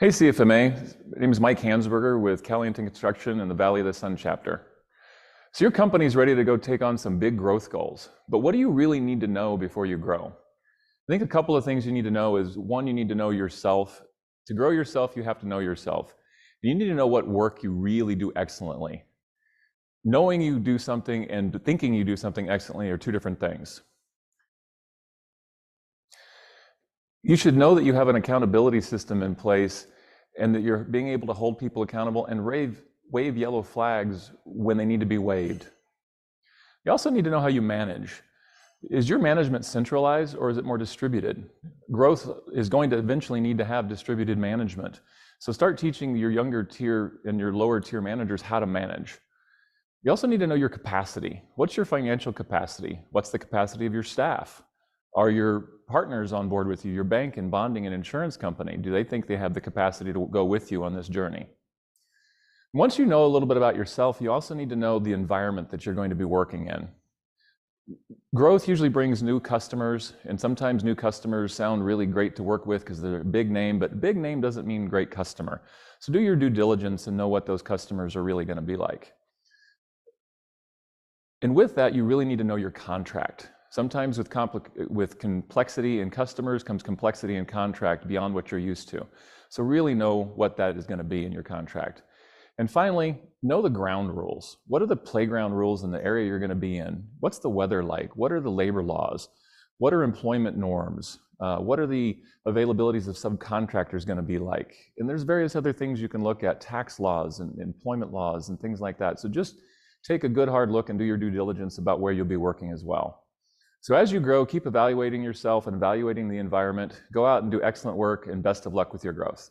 Hey CFMA, my name is Mike Hansberger with Caliente Construction in the Valley of the Sun chapter. So your company's ready to go take on some big growth goals, but what do you really need to know before you grow? I think a couple of things you need to know is, one, you need to know yourself. To grow yourself, you have to know yourself. You need to know what work you really do excellently. Knowing you do something and thinking you do something excellently are two different things. You should know that you have an accountability system in place and that you're being able to hold people accountable and wave yellow flags when they need to be waved. You also need to know how you manage. Is your management centralized or is it more distributed? Growth is going to eventually need to have distributed management. So start teaching your younger tier and your lower tier managers how to manage. You also need to know your capacity. What's your financial capacity? What's the capacity of your staff? Are your partners on board with you, your bank and bonding and insurance company? Do they think they have the capacity to go with you on this journey? Once you know a little bit about yourself, you also need to know the environment that you're going to be working in. Growth usually brings new customers, and sometimes new customers sound really great to work with because they're a big name, but big name doesn't mean great customer. So do your due diligence and know what those customers are really going to be like. And with that, you really need to know your contract. Sometimes with complexity in customers comes complexity in contract beyond what you're used to. So really know what that is going to be in your contract. And finally, know the ground rules. What are the playground rules in the area you're going to be in? What's the weather like? What are the labor laws? What are employment norms? What are the availabilities of subcontractors going to be like? And there's various other things you can look at, tax laws and employment laws and things like that. So just take a good hard look and do your due diligence about where you'll be working as well. So as you grow, keep evaluating yourself and evaluating the environment. Go out and do excellent work, and best of luck with your growth.